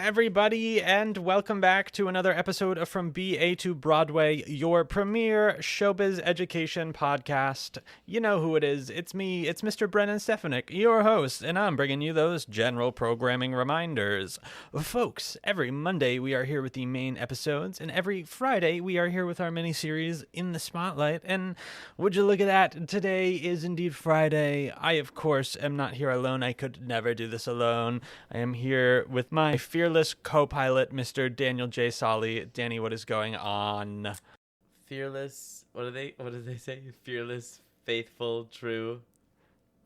everybody, and welcome back to another episode of From BA to Broadway, your premier showbiz education podcast. You know who it is. It's me. It's Mr. Brennan Stefanik, your host, and I'm bringing you those general programming reminders. Folks, every Monday we are here with the main episodes, and every Friday we are here with our mini-series In the Spotlight. And would you look at that? Today is indeed Friday. I, of course, am not here alone. I could never do this alone. I am here with my fearless co-pilot, Mr. Daniel J. Solly. Danny, what is going on? Fearless, what do they say? Fearless, faithful, true.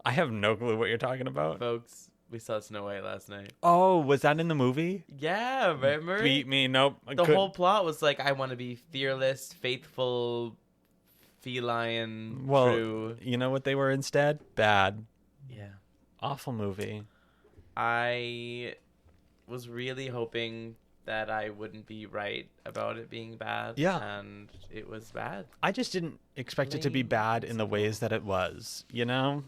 I have no clue what you're talking about. Folks, we saw Snow White last night. Oh, was that in the movie? Yeah, remember? Beat me, nope. The whole plot was like, I want to be fearless, faithful, feline, true. You know what they were instead? Bad. Yeah. Awful movie. I was really hoping that I wouldn't be right about it being bad. Yeah. And it was bad. I just didn't expect it to be bad in the ways that it was, you know?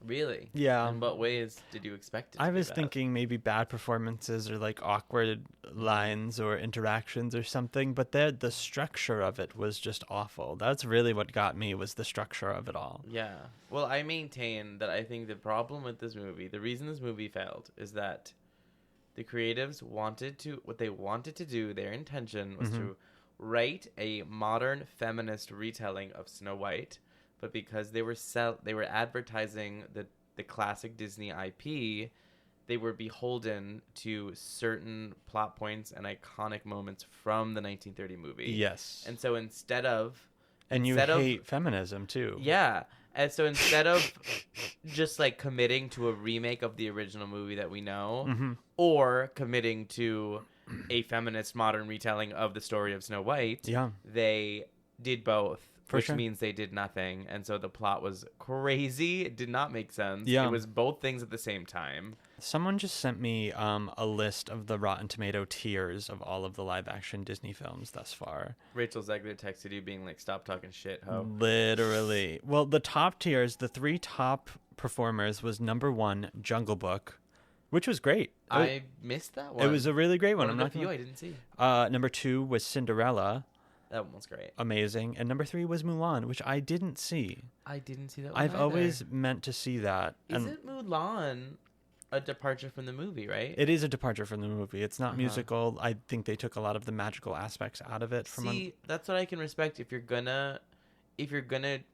Really? Yeah. In what ways did you expect it to I be was bad? thinking maybe bad performances or like awkward lines or interactions or something, but the structure of it was just awful. That's really what got me, was the structure of it all. Yeah. Well, I maintain that I think the problem with this movie, the reason this movie failed, is that the creatives wanted to do, their intention was to write a modern feminist retelling of Snow White, but because they were advertising the classic Disney IP, they were beholden to certain plot points and iconic moments from the 1930 movie. Yes. And so instead of hate feminism too. Yeah. And so instead of just like committing to a remake of the original movie that we know, or committing to a feminist modern retelling of the story of Snow White, they did both. Which means they did nothing. And so the plot was crazy. It did not make sense. Yeah. It was both things at the same time. Someone just sent me a list of the Rotten Tomato tiers of all of the live-action Disney films thus far. Rachel Zegler texted you being like, stop talking shit, ho. Literally. Well, the top tiers, the three top performers was number 1, Jungle Book, which was great. I missed that one. It was a really great one. I'm not I didn't see. Number 2 was Cinderella. That one was great. Amazing. And number 3 was Mulan, which I didn't see. I didn't see that one I've either. always meant to see that. Isn't Mulan a departure from the movie, right? It is a departure from the movie. It's not musical. I think they took a lot of the magical aspects out of it. That's what I can respect. If you're gonna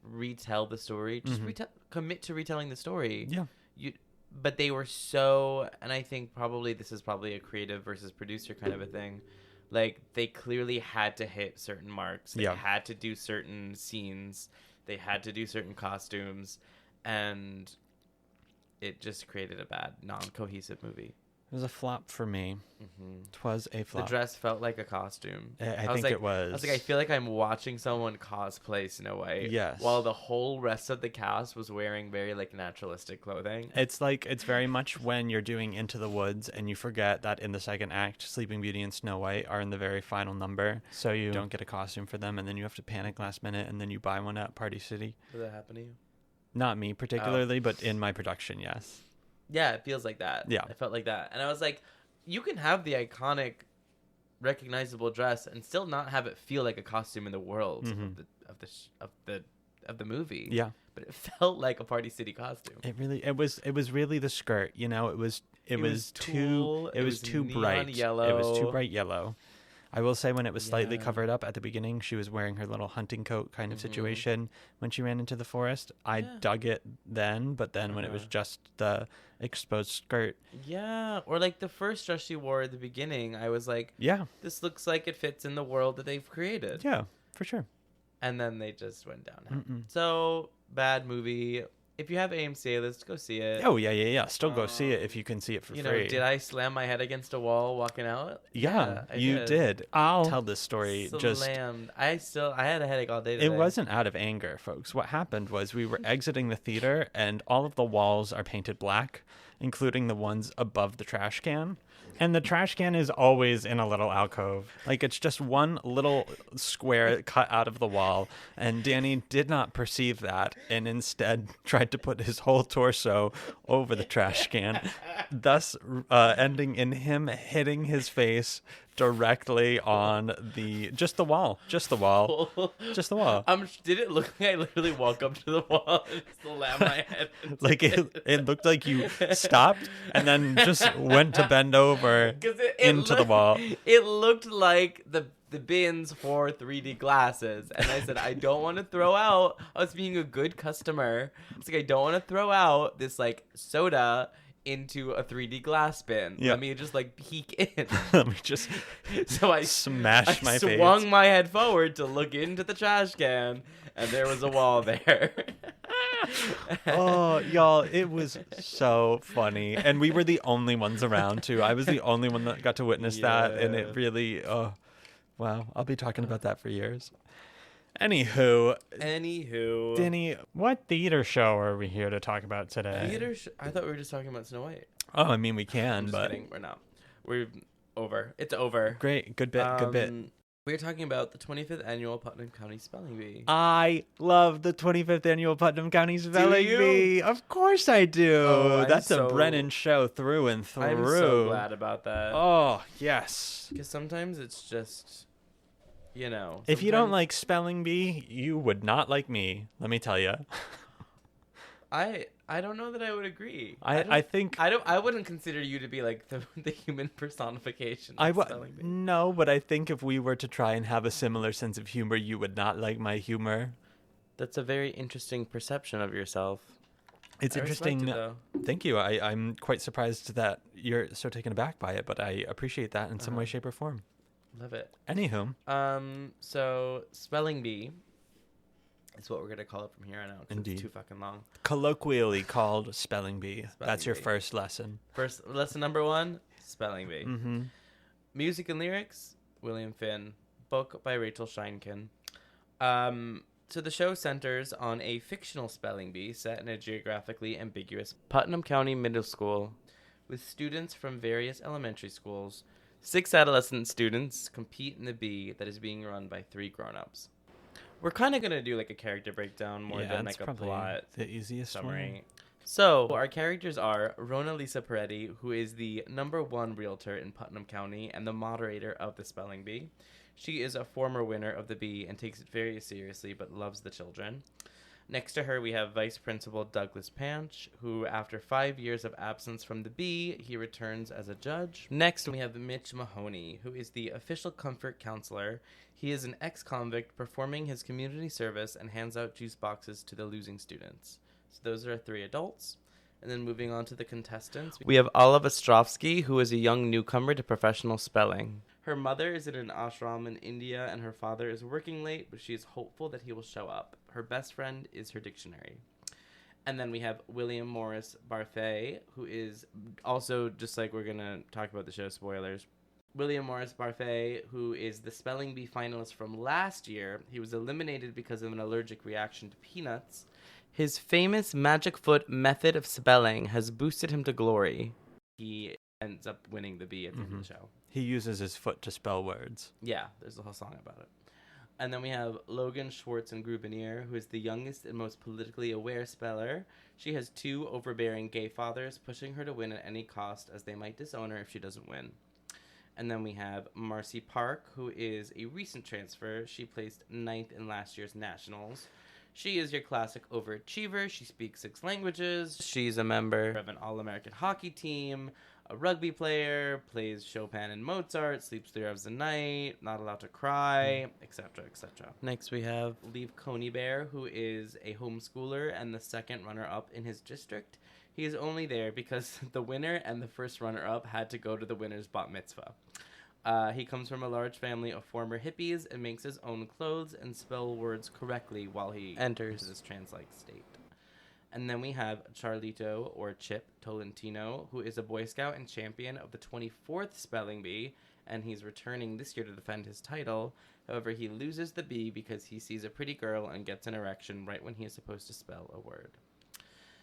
retell the story, just commit to retelling the story. Yeah. But they were so, and I think this is probably a creative versus producer kind of a thing. Like, they clearly had to hit certain marks. They had to do certain scenes. They had to do certain costumes. And it just created a bad, non-cohesive movie. It was a flop for me. It was a flop. The dress felt like a costume. I think it was. I was like, I feel like I'm watching someone cosplay Snow White. Yes. While the whole rest of the cast was wearing very, like, naturalistic clothing. It's very much when you're doing Into the Woods and you forget that in the second act, Sleeping Beauty and Snow White are in the very final number. So you don't get a costume for them, and then you have to panic last minute, and then you buy one at Party City. Did that happen to you? Not me particularly, but in my production, yes. Yeah, it feels like that. Yeah. It felt like that. And I was like, you can have the iconic, recognizable dress and still not have it feel like a costume in the world of the movie. Yeah. But it felt like a Party City costume. It was really the skirt, you know, it was too bright. Yellow. It was too bright yellow. I will say, when it was slightly covered up at the beginning, she was wearing her little hunting coat kind of situation when she ran into the forest. I dug it then, but then when it was just the exposed skirt. Yeah, or like the first dress she wore at the beginning, I was like, this looks like it fits in the world that they've created. Yeah, for sure. And then they just went downhill. So, bad movie. If you have AMC A-list, go see it. Oh, yeah. Still go see it if you can see it for free. Did I slam my head against a wall walking out? Yeah, you did. I'll tell this story. Slammed. I had a headache all day today. It wasn't out of anger, folks. What happened was we were exiting the theater, and all of the walls are painted black, including the ones above the trash can. And the trash can is always in a little alcove. Like, it's just one little square cut out of the wall. And Danny did not perceive that and instead tried to put his whole torso over the trash can, thus ending in him hitting his face directly on just the wall. Did it look like I literally walk up to the wall and slam my head? Like it looked like you stopped and then just went to bend over into the wall. It looked like the bins for 3D glasses, and I said I don't want to throw out. I was being a good customer. It's like I don't want to throw out this like soda into a 3D glass bin. Yeah. Let me just like peek in. Let me just so I smash my face. Swung my head forward to look into the trash can, and there was a wall there. Oh, y'all, it was so funny. And we were the only ones around, too. I was the only one that got to witness that, and it really, oh, wow. I'll be talking about that for years. Anywho, Denny, what theater show are we here to talk about today? I thought we were just talking about Snow White. Oh, I mean, we can, but kidding. We're not. We're over. It's over. Great. Good bit. We're talking about the 25th annual Putnam County Spelling Bee. I love the 25th annual Putnam County Spelling Bee. Of course I do. Oh, that's a Brennan show through and through. I'm so glad about that. Oh, yes. Because sometimes it's just, you know. If you don't like Spelling Bee, you would not like me, let me tell you. I don't know that I would agree. I think I wouldn't consider you to be like the human personification of Spelling Bee. No, but I think if we were to try and have a similar sense of humor, you would not like my humor. That's a very interesting perception of yourself. It's interesting. Though. Thank you. I'm quite surprised that you're so taken aback by it, but I appreciate that in some way, shape, or form. Love it. Anywho. So Spelling Bee is what we're going to call it from here on out. Indeed. It's too fucking long. Colloquially called Spelling Bee. That's your first lesson. First lesson number 1, Spelling Bee. Mm-hmm. Music and lyrics, William Finn. Book by Rachel Scheinken. So the show centers on a fictional spelling bee set in a geographically ambiguous Putnam County Middle School with students from various elementary schools. 6 adolescent students compete in the bee that is being run by 3 grown-ups. We're kind of going to do like a character breakdown more than like a plot the easiest summary. one. So our characters are Rona Lisa Peretti, who is the #1 realtor in Putnam County and the moderator of the spelling bee. She is a former winner of the bee and takes it very seriously but loves the children. Next to her, we have Vice Principal Douglas Panch, who, after 5 years of absence from the bee, he returns as a judge. Next, we have Mitch Mahoney, who is the official comfort counselor. He is an ex-convict performing his community service and hands out juice boxes to the losing students. So those are our 3 adults. And then moving on to the contestants, we have Olive Ostrovsky, who is a young newcomer to professional spelling. Her mother is in an ashram in India, and her father is working late, but she is hopeful that he will show up. Her best friend is her dictionary. And then we have William Morris Barthé, who is also, just like we're going to talk about the show, spoilers. William Morris Barthé, who is the spelling bee finalist from last year. He was eliminated because of an allergic reaction to peanuts. His famous magic foot method of spelling has boosted him to glory. He ends up winning the bee at the end of the show. He uses his foot to spell words. Yeah, there's a whole song about it. And then we have Logan Schwartz and Grubenier, who is the youngest and most politically aware speller. She has 2 overbearing gay fathers pushing her to win at any cost, as they might disown her if she doesn't win. And then we have Marcy Park, who is a recent transfer. She placed 9th in last year's nationals. She is your classic overachiever. She speaks 6 languages. She's a member of an all-American hockey team, a rugby player, plays Chopin and Mozart, sleeps 3 hours a night, not allowed to cry, etc., etc. Next we have Leif Conybear, who is a homeschooler and the 2nd runner-up in his district. He is only there because the winner and the first runner-up had to go to the winner's bat mitzvah. He comes from a large family of former hippies and makes his own clothes and spell words correctly while he enters this trance-like state. And then we have Charlito, or Chip, Tolentino, who is a Boy Scout and champion of the 24th Spelling Bee, and he's returning this year to defend his title. However, he loses the bee because he sees a pretty girl and gets an erection right when he is supposed to spell a word.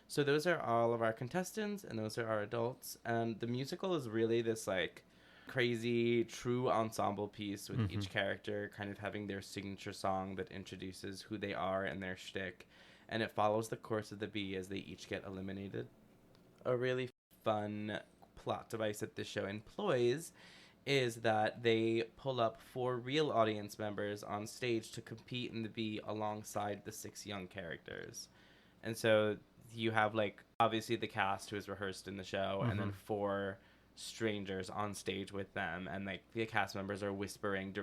So those are all of our contestants, and those are our adults. And the musical is really this, like, crazy, true ensemble piece with each character kind of having their signature song that introduces who they are and their shtick. And it follows the course of the bee as they each get eliminated. A really fun plot device that this show employs is that they pull up 4 real audience members on stage to compete in the bee alongside the 6 young characters. And so you have, like, obviously the cast who is rehearsed in the show, and then 4 strangers on stage with them, and, like, the cast members are whispering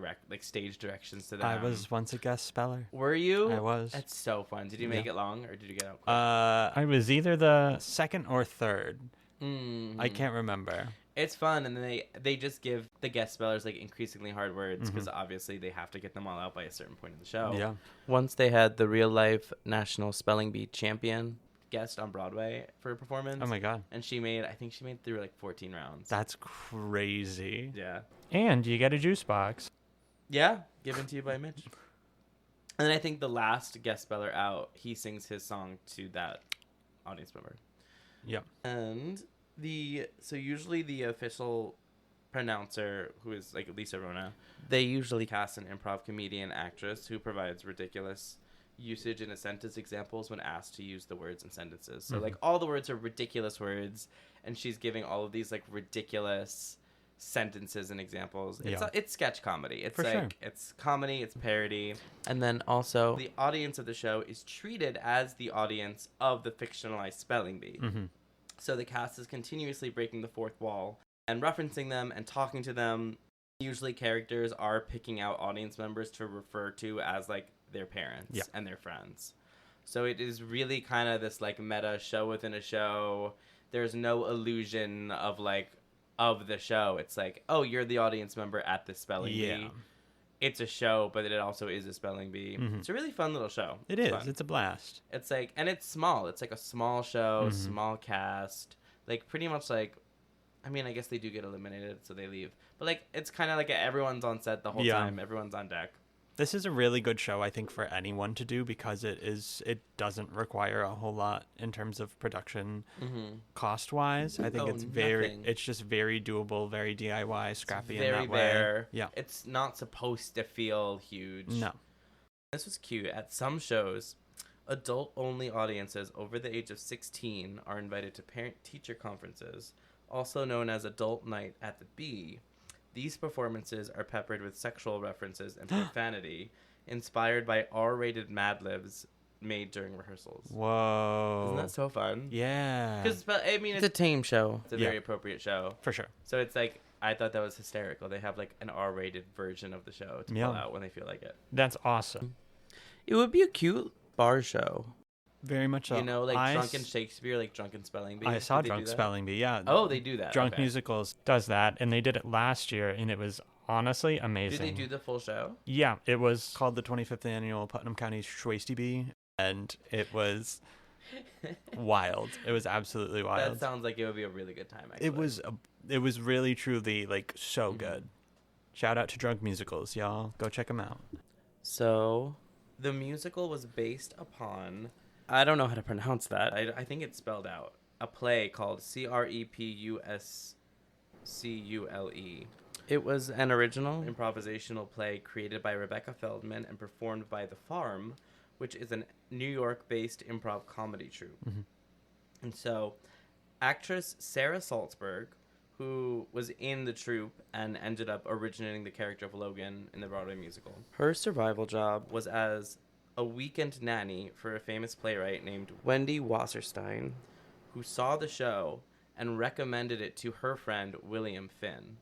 stage directions to them. I was once a guest speller. Were you? I was. That's so fun. Did you make it long, or did you get out quick? I was either the second or third. I can't remember. It's fun, and then they just give the guest spellers, like, increasingly hard words, because obviously they have to get them all out by a certain point in the show. Yeah. Once they had the real-life National Spelling Bee champion guest on Broadway for a performance. Oh my God. And I think she made through, like, 14 rounds. That's crazy. Yeah. And you get a juice box. Yeah, given to you by Mitch. And then I think the last guest speller out, he sings his song to that audience member. Yep. And so usually the official pronouncer, who is, like, Lisa Rona, they usually cast an improv comedian actress who provides ridiculous usage in a sentence examples when asked to use the words in sentences. So like all the words are ridiculous words, and she's giving all of these, like, ridiculous sentences and examples. It's sketch comedy. It's it's comedy, it's parody. And then also the audience of the show is treated as the audience of the fictionalized spelling bee. So the cast is continuously breaking the fourth wall and referencing them and talking to them. Usually characters are picking out audience members to refer to as, like, their parents and their friends. So it is really kind of this, like, meta show within a show. There's no illusion of, like, of the show. It's like, oh, you're the audience member at the spelling bee. It's a show, but it also is a spelling bee. It's a really fun little show. It's fun. It's a blast. It's like, and it's small. It's like a small show, small cast. Like, pretty much, like, I mean, I guess they do get eliminated, so they leave. But, like, it's kind of like everyone's on set the whole time. Everyone's on deck. This is a really good show, I think, for anyone to do, because it doesn't require a whole lot in terms of production cost-wise. I think it's just very doable, very DIY, scrappy in that way. Bare. Yeah. It's not supposed to feel huge. No. This was cute. At some shows, adult-only audiences over the age of 16 are invited to parent-teacher conferences, also known as Adult Night at the Bee. These performances are peppered with sexual references and profanity, inspired by R-rated Mad Libs made during rehearsals. Whoa. Isn't that so fun? Yeah. Because, I mean, it's a tame show. It's a very appropriate show. For sure. So it's like, I thought that was hysterical. They have, like, an R-rated version of the show to pull out when they feel like it. That's awesome. It would be a cute bar show. Very much so. You know, like Drunken Shakespeare, like Drunken Spelling Bee. I saw Drunk Spelling Bee, yeah. Oh, they do that. Drunk Musicals does that, and they did it last year, and it was honestly amazing. Did they do the full show? Yeah, it was called the 25th Annual Putnam County Schwasty Bee, and it was wild. It was absolutely wild. That sounds like it would be a really good time, actually. It was really, truly, like, so good. Shout out to Drunk Musicals, y'all. Go check them out. So, the musical was based upon... I don't know how to pronounce that. I think it's spelled out. A play called Crepuscule. It was an original improvisational play created by Rebecca Feldman and performed by The Farm, which is a New York-based improv comedy troupe. And so, actress Sarah Salzberg, who was in the troupe and ended up originating the character of Logan in the Broadway musical, her survival job was as a weekend nanny for a famous playwright named Wendy Wasserstein, who saw the show and recommended it to her friend William Finn,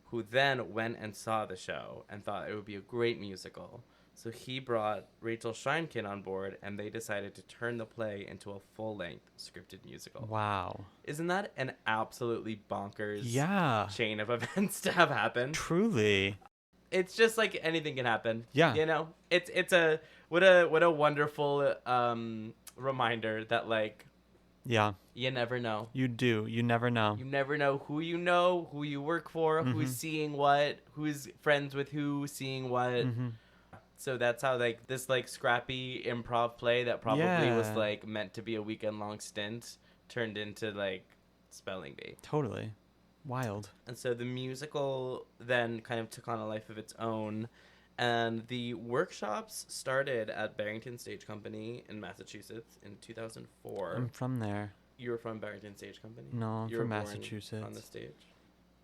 who then went and saw the show and thought it would be a great musical. So he brought Rachel Scheinkin on board, and they decided to turn the play into a full-length scripted musical. Wow. Isn't that an absolutely bonkers chain of events to have happen? Truly. It's just like anything can happen. Yeah. You know? It's a what a wonderful reminder that, like, you never know. You do. You never know. You never know, who you work for, who's seeing what, who's friends with who, seeing what. So that's how, like, this, like, scrappy improv play that probably was, like, meant to be a weekend-long stint turned into, like, Spelling Bee. Totally. Wild. And so the musical then kind of took on a life of its own. And the workshops started at Barrington Stage Company in Massachusetts in 2004. I'm from there. You were from Barrington Stage Company? No, I'm You from were born Massachusetts. on the stage?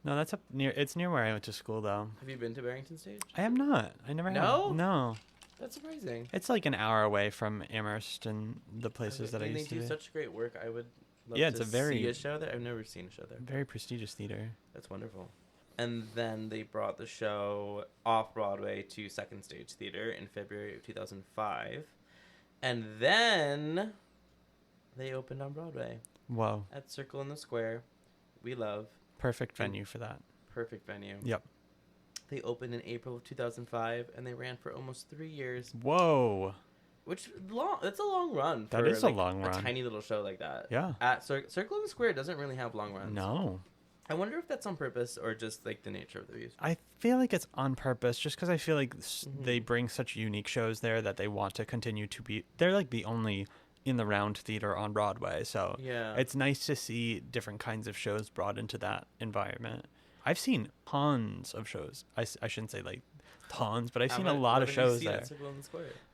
No, that's up near. It's near where I went to school, though. Have you been to Barrington Stage? I am not. I never No? have. No. That's surprising. It's like an hour away from Amherst and the places that I used to They be. do such great work. I would love Yeah, it's to a very- see a show there. I've never seen a show there. Very prestigious theater. That's wonderful. And then they brought the show off Broadway to Second Stage Theater in February of 2005. And then they opened on Broadway Whoa. at Circle in the Square. We love. Perfect venue for that. Perfect venue. Yep. They opened in April of 2005, and they ran for almost 3 years. Whoa. Which, that's a long run. That is a long run. A tiny little show like that. Yeah. At Circle in the Square doesn't really have long runs. No. I wonder if that's on purpose or just, like, the nature of the beast. I feel like it's on purpose just because I feel like they bring such unique shows there that they want to continue to be. They're like the only in the round theater on Broadway. So Yeah. it's nice to see different kinds of shows brought into that environment. I've seen tons of shows. I shouldn't say like tons, but I've seen a lot of shows there.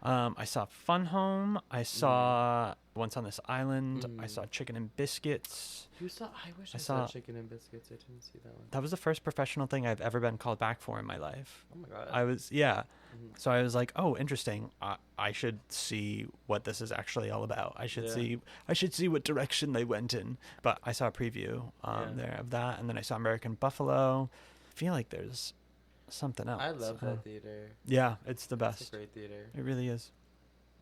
I saw Fun Home. I saw Once on This Island. I saw Chicken and Biscuits. I wish I saw Chicken and Biscuits. I didn't see that one. That was the first professional thing I've ever been called back for in my life. Oh my god. So I was like, oh, interesting. I should see what this is actually all about. I should see what direction they went in. But I saw a preview there of that, and then I saw American Buffalo. I feel like there's something else. I love that theater. Yeah, it's the best. It's a great theater. It really is.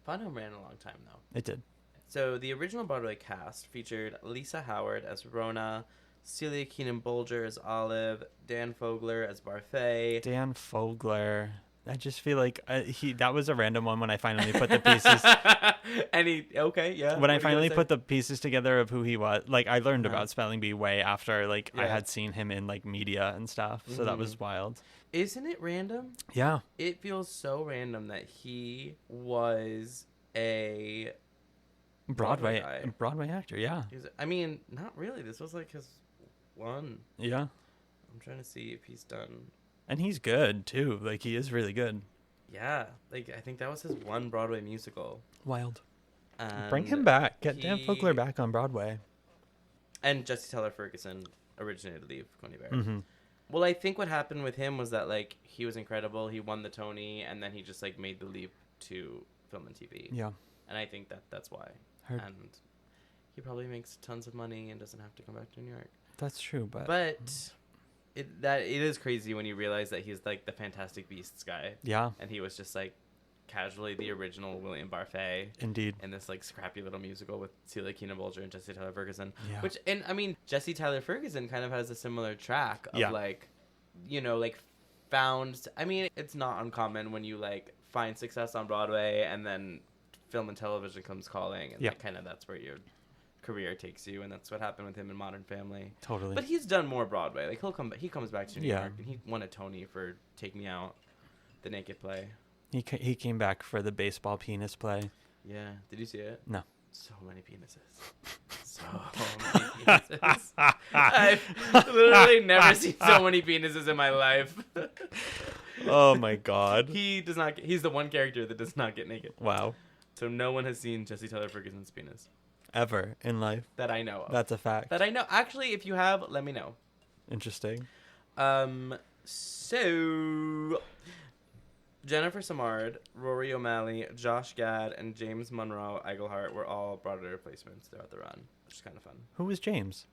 Fun Home ran a long time though. It did. So the original Broadway cast featured Lisa Howard as Rona, Celia Keenan-Bolger as Olive, Dan Fogler as Barthé. Dan Fogler. I just feel like that was a random one when I finally put the pieces. When I finally put the pieces together of who he was, like I learned about Spelling Bee way after, like I had seen him in like media and stuff. So that was wild. Isn't it random? Yeah. It feels so random that he was a Broadway actor. Yeah. I mean, not really. This was like his one. Yeah. I'm trying to see if he's done. And he's good too. Like he is really good. Yeah, like I think that was his one Broadway musical. Wild. And bring him back. Get Dan Fogler back on Broadway. And Jesse Tyler Ferguson originated Leave Coney Barrett. Well, I think what happened with him was that like he was incredible. He won the Tony, and then he just like made the leap to film and TV. Yeah. And I think that's why. Heard. And he probably makes tons of money and doesn't have to come back to New York. That's true, but it is crazy when you realize that he's like the Fantastic Beasts guy. Yeah. And he was just like casually the original William Barthé. Indeed. In this like scrappy little musical with Celia Keenan-Bolger and Jesse Tyler Ferguson. Yeah. Which, and I mean, Jesse Tyler Ferguson kind of has a similar track of like, you know, like found. I mean, it's not uncommon when you like find success on Broadway and then film and television comes calling, and like, kind of that's where your career takes you, and that's what happened with him in Modern Family. Totally. But he's done more Broadway. Like he comes back to New York, and he won a Tony for Take Me Out, the naked play. He came back for the baseball penis play. Yeah. Did you see it? No. So many penises. So many penises. I've literally never seen so many penises in my life. Oh my god. He does not. He's the one character that does not get naked. Wow. So no one has seen Jesse Tyler Ferguson's penis. Ever in life. That I know of. That's a fact. That I know. Actually, if you have, let me know. Interesting. So Jennifer Samard, Rory O'Malley, Josh Gad, and James Monroe Iglehart were all Broadway replacements throughout the run, which is kind of fun. Who was James?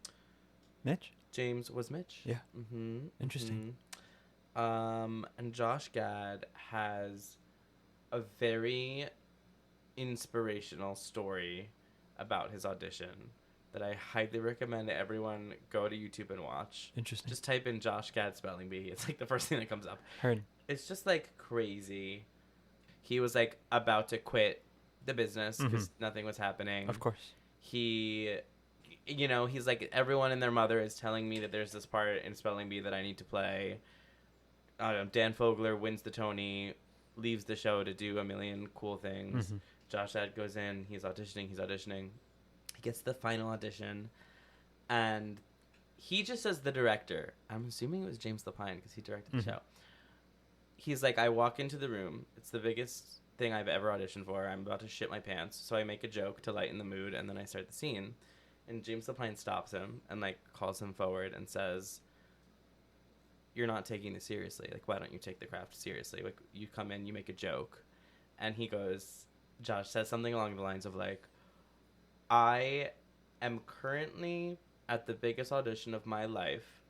Mitch? James was Mitch. Yeah. Mm-hmm. Interesting. Mm-hmm. And Josh Gad has a very inspirational story about his audition that I highly recommend everyone go to YouTube and watch. Interesting. Just type in Josh Gad Spelling Bee. It's like the first thing that comes up. Heard. It's just like crazy. He was like about to quit the business because nothing was happening. Of course. He, you know, he's like, everyone and their mother is telling me that there's this part in Spelling Bee that I need to play. Dan Fogler wins the Tony, leaves the show to do a million cool things. Josh Gad goes in, he's auditioning. He gets the final audition, and he just says the director. I'm assuming it was James Lapine because he directed the show. He's like, I walk into the room. It's the biggest thing I've ever auditioned for. I'm about to shit my pants. So I make a joke to lighten the mood, and then I start the scene. And James Lapine stops him and, like, calls him forward and says, you're not taking this seriously. Like, why don't you take the craft seriously? Like, you come in, you make a joke. And he goes, Josh says something along the lines of, like, I am currently at the biggest audition of my life,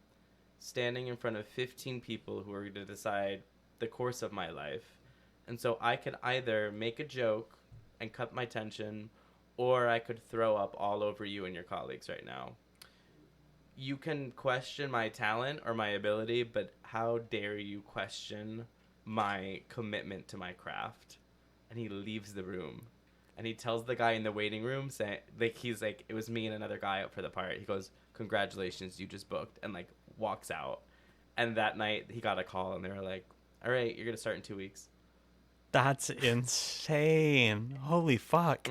standing in front of 15 people who are going to decide the course of my life. And so I could either make a joke and cut my tension, or I could throw up all over you and your colleagues right now. You can question my talent or my ability, but how dare you question my commitment to my craft? And he leaves the room. And he tells the guy in the waiting room, saying, like, he's like, it was me and another guy up for the part. He goes, congratulations, you just booked, and, like, walks out. And that night he got a call, and they were like, all right, you're going to start in 2 weeks. That's insane. Holy fuck.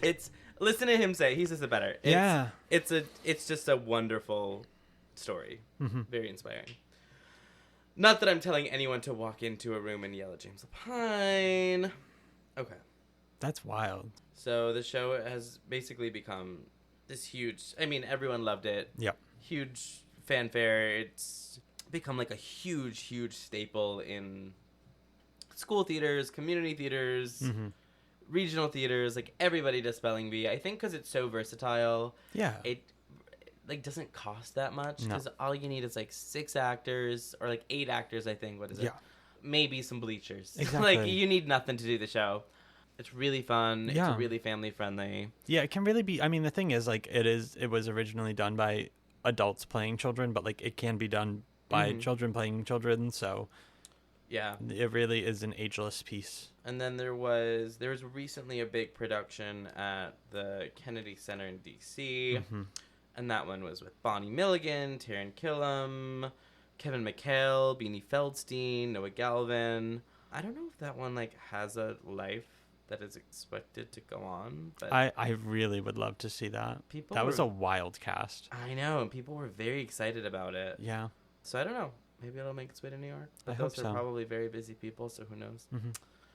It's, listen to him say, he says it better. It's just a wonderful story. Very inspiring. Not that I'm telling anyone to walk into a room and yell at James Lapine. Okay. That's wild. So the show has basically become this huge, I mean, everyone loved it. Yep. Huge fanfare. It's become like a huge, huge staple in school theaters, community theaters, regional theaters. Like, everybody does spelling bee. I think because it's so versatile. Yeah. It, like, doesn't cost that much. Because all you need is, like, 6 actors or, like, 8 actors, I think. What is it? Yeah. Maybe some bleachers. Exactly. Like, you need nothing to do the show. It's really fun. Yeah. It's really family friendly. Yeah, it can really be. I mean, the thing is, like, it was originally done by adults playing children, but, like, it can be done by children playing children. So yeah, it really is an ageless piece. And then there was recently a big production at the Kennedy Center in DC, and that one was with Bonnie Milligan, Taran Killam, Kevin McHale, Beanie Feldstein, Noah Galvin. I don't know if that one, like, has a life that is expected to go on, but I really would love to see that. That was a wild cast. I know, and people were very excited about it. Yeah. So I don't know. Maybe it'll make its way to New York. But those are probably very busy people, so who knows?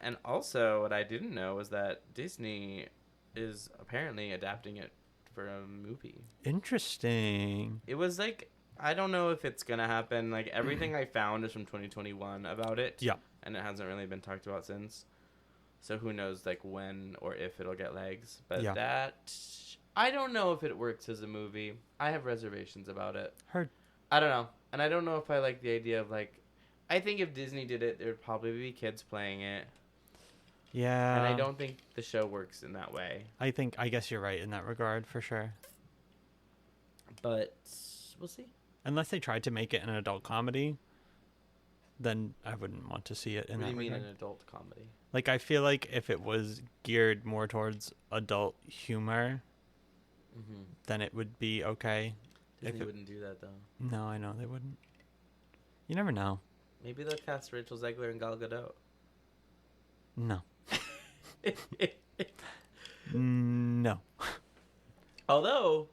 And also, what I didn't know was that Disney is apparently adapting it for a movie. Interesting. It was like, I don't know if it's going to happen. Like, everything I found is from 2021 about it. Yeah. And it hasn't really been talked about since. So who knows, like, when or if it'll get legs. But that, I don't know if it works as a movie. I have reservations about it. Heard. I don't know. And I don't know if I like the idea of, like, I think if Disney did it, there would probably be kids playing it. Yeah. And I don't think the show works in that way. I guess you're right in that regard, for sure. But we'll see. Unless they tried to make it an adult comedy, then I wouldn't want to see it in that regard. What do you mean an adult comedy? Like, I feel like if it was geared more towards adult humor, then it would be okay. Disney wouldn't do that, though. No, I know they wouldn't. You never know. Maybe they'll cast Rachel Zegler and Gal Gadot. No. No. Although,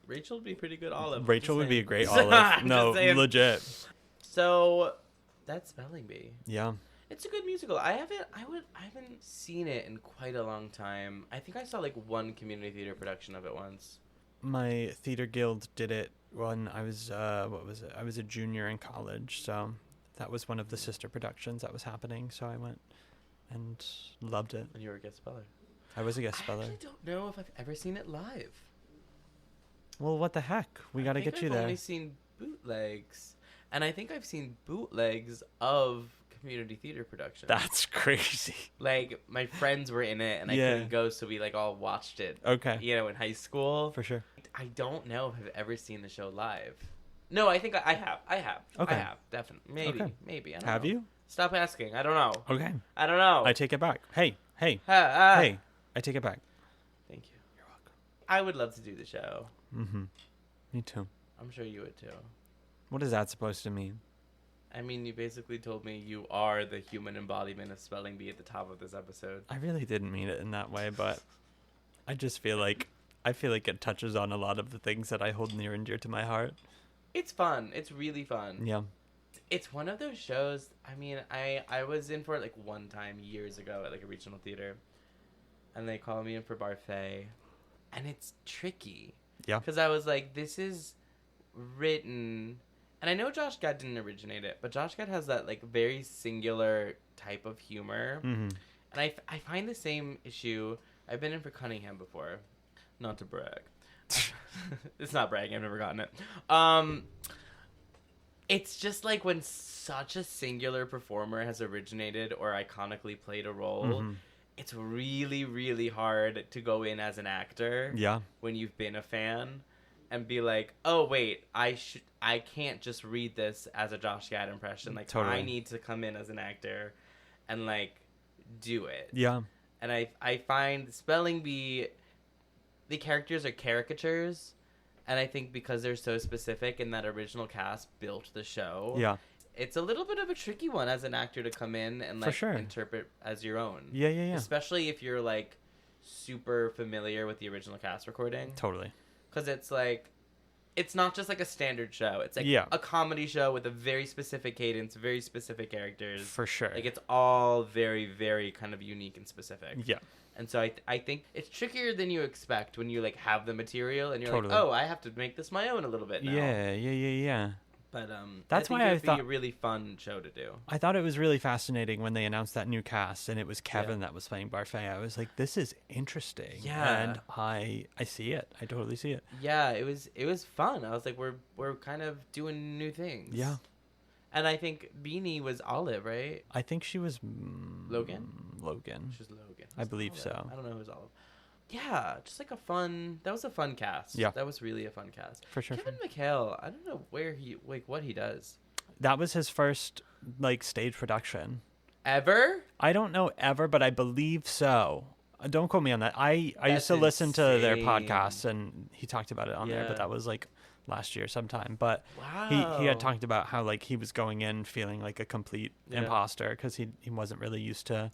Rachel would be pretty good Olive. Rachel would be a great Olive. No, legit. So, that's Spelling Bee. Yeah. It's a good musical. I haven't seen it in quite a long time. I think I saw, like, one community theater production of it once. My theater guild did it when I was I was a junior in college, so that was one of the sister productions that was happening, so I went and loved it. And you were a guest speller. I was a guest speller. I actually don't know if I've ever seen it live. Well, what the heck? We got to get you there. I've only seen bootlegs, and I think I've seen bootlegs of community theater production. That's crazy. Like, my friends were in it, and I couldn't go, so we, like, all watched it. Okay. You know, in high school. For sure. I don't know if I've ever seen the show live. No, I think I have. Okay. I have, definitely. Maybe. I don't know. Have you? Stop asking. I don't know. Okay. I don't know. I take it back. Hey. Hey, I take it back. Thank you. You're welcome. I would love to do the show. Me too. I'm sure you would, too. What is that supposed to mean? I mean, you basically told me you are the human embodiment of Spelling Bee at the top of this episode. I really didn't mean it in that way, but I just feel like I feel like it touches on a lot of the things that I hold near and dear to my heart. It's fun. It's really fun. Yeah. It's one of those shows. I mean, I was in for it like one time years ago at like a regional theater, and they called me in for Barfay, and it's tricky. Yeah. Because I was like, this is written, and I know Josh Gad didn't originate it, but Josh Gad has that like very singular type of humor, Mm-hmm. and I find the same issue. I've been in for Cunningham before, not to brag. It's not bragging. I've never gotten it. It's just like when such a singular performer has originated or iconically played a role, Mm-hmm. it's really, really hard to go in as an actor. Yeah. When you've been a fan and be like, oh, wait, I can't just read this as a Josh Gad impression. Like, Totally. I need to come in as an actor and, like, do it. Yeah. And I find Spelling Bee, the characters are caricatures. And I think because they're so specific and that original cast built the show, Yeah. it's a little bit of a tricky one as an actor to come in and like sure. interpret as your own. Yeah. Yeah. Yeah. Especially if you're like super familiar with the original cast recording. Totally. Because it's like, it's not just like a standard show. It's like Yeah. a comedy show with a very specific cadence, very specific characters. For sure. Like it's all very, very kind of unique and specific. Yeah. And so I think it's trickier than you expect when you like have the material and you're Totally. like, oh, I have to make this my own a little bit now. Yeah. Yeah. Yeah. Yeah. But That's I think why I it'd be thought- a really fun show to do. I thought it was really fascinating when they announced that new cast and it was Kevin that was playing Barfay. I was like, this is interesting. Yeah. And I see it. I totally see it. Yeah, it was fun. I was like, we're kind of doing new things. Yeah. And I think Beanie was Olive, right? I think she was Logan? Logan. She was Logan. I believe Olive. so. I don't know who's Olive. Yeah, just like that was a fun cast. Yeah. That was really a fun cast. For sure. Kevin McHale, I don't know what he does. That was his first like stage production. Ever? I don't know ever, but I believe so. Don't quote me on that. I used That's to listen to their insane. podcasts and he talked about it on there, Yeah. but that was like last year sometime. But Wow. he had talked about how like he was going in feeling like a complete Yeah. imposter because he wasn't really used to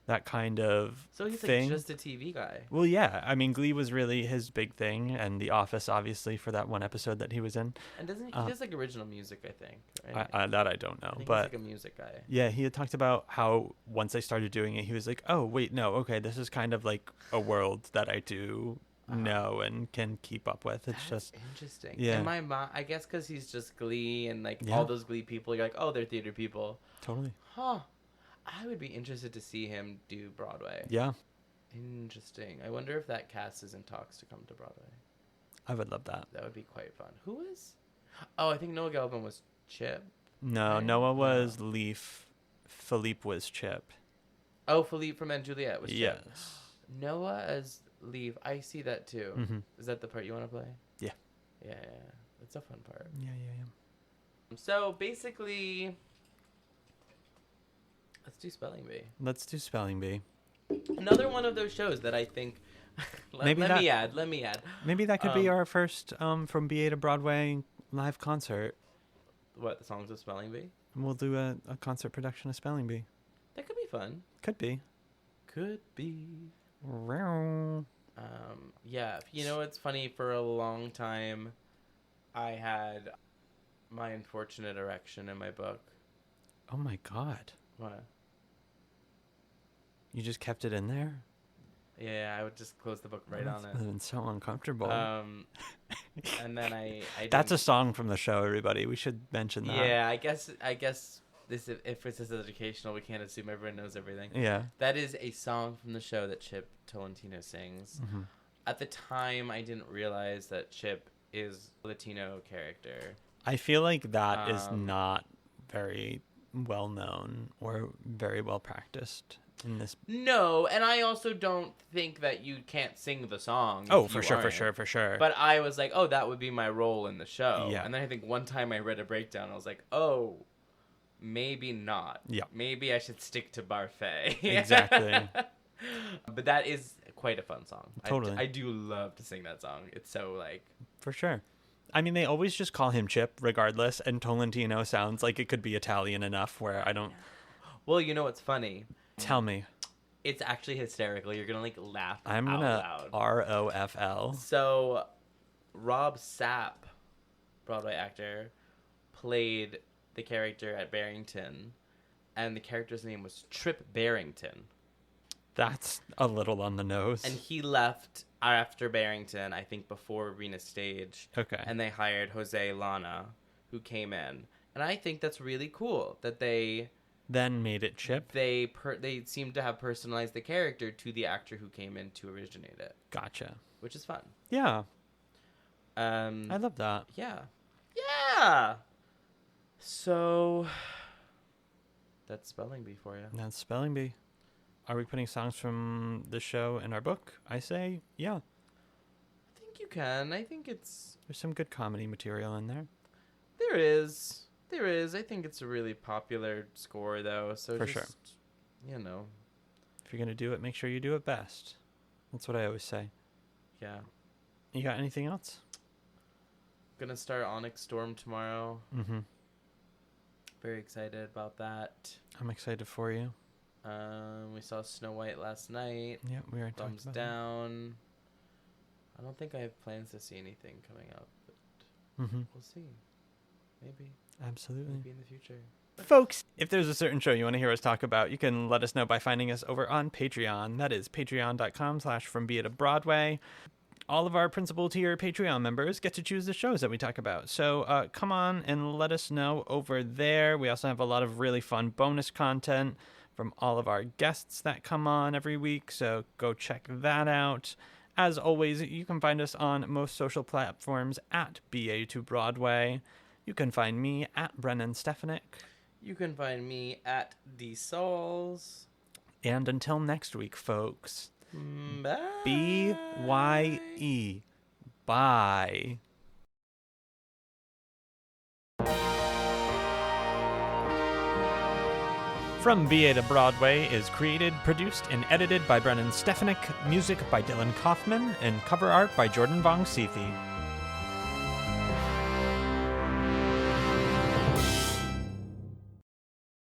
that kind of So he's thing. like just a TV guy. Well, yeah. I mean, Glee was really his big thing, and The Office, obviously, for that one episode that he was in. And doesn't he does like original music, I think. Right? That I don't know, I think but he's like a music guy. yeah, he had talked about how once they started doing it, he was like, "Oh, wait, no, okay, this is kind of like a world that I do know and can keep up with." It's That's just interesting. yeah. And my mom, I guess, because he's just Glee and like Yeah. all those Glee people, you're like, oh, they're theater people. totally, Huh. I would be interested to see him do Broadway. yeah. Interesting. I wonder if that cast is in talks to come to Broadway. I would love that. That would be quite fun. Who is? Oh, I think Noah Galvin was Chip. No, Right? Noah was Leaf, Philippe was Chip. Oh, Philippe from and Juliet was Chip. Yes. Noah as Leaf. I see that too. Mm-hmm. Is that the part you want to play? Yeah. Yeah. It's a fun part. Yeah, yeah, yeah. So basically, let's do Spelling Bee. Let's do Spelling Bee. Another one of those shows that I think. let me add. Maybe that could be our first from BA to Broadway live concert. What, the songs of Spelling Bee? We'll do a concert production of Spelling Bee. That could be fun. Could be. Could be. Oh Yeah. You know, it's funny. For a long time, I had my unfortunate erection in my book. Oh my God. What? You just kept it in there? Yeah, I would just close the book right That on must have it. been so uncomfortable. And then I That's a didn't- song from the show, everybody. We should mention that. Yeah, I guess this, if this is educational, we can't assume everyone knows everything. Yeah. That is a song from the show that Chip Tolentino sings. Mm-hmm. At the time, I didn't realize that Chip is a Latino character. I feel like that is Um, not very well known or very well practiced in this. No, and I also don't think that you can't sing the song. Oh, if for you sure, for aren't. sure, for sure. But I was like, oh, that would be my role in the show. Yeah. And then I think one time I read a breakdown, I was like, oh, maybe not. Yeah. Maybe I should stick to Barfay. Exactly. But that is quite a fun song. Totally. I do love to sing that song. It's so like... For sure. I mean, they always just call him Chip regardless, and Tolentino sounds like it could be Italian enough where I don't... Well, you know what's funny? Tell me. It's actually hysterical. You're gonna like laugh I'm out gonna loud. ROFL. So, Rob Sapp, Broadway actor, played the character at Barrington, and the character's name was Trip Barrington. That's a little on the nose. And he left after Barrington, I think before Arena Stage. Okay. And they hired Jose Lana, who came in. And I think that's really cool that they then made it Chip. They seem to have personalized the character to the actor who came in to originate it. Gotcha. Which is fun. Yeah. I love that. Yeah. So that's spelling bee for you. That's spelling bee. Are we putting songs from the show in our book? I say, yeah. I think you can. I think there's some good comedy material in there. There is. I think it's a really popular score, though. So for sure. You know. If you're going to do it, make sure you do it best. That's what I always say. Yeah. You got anything else? Gonna start Onyx Storm tomorrow. Mm-hmm. Very excited about that. I'm excited for you. We saw Snow White last night. Yeah, we are talking Thumbs about down. I don't think I have plans to see anything coming up, but we'll see. Maybe. Absolutely. Maybe in the future. Folks, if there's a certain show you want to hear us talk about, you can let us know by finding us over on Patreon. That is patreon.com/FromBeAtABroadway. All of our principal tier Patreon members get to choose the shows that we talk about. So come on and let us know over there. We also have a lot of really fun bonus content from all of our guests that come on every week. So go check that out. As always, you can find us on most social platforms at BA2Broadway. You can find me at Brennan Stefanik. You can find me at DSauls. And until next week, folks. Bye. BYE. Bye. From BA to Broadway is created, produced, and edited by Brennan Stefanik, music by Dylan Kaufman, and cover art by Jordan Vongsithi.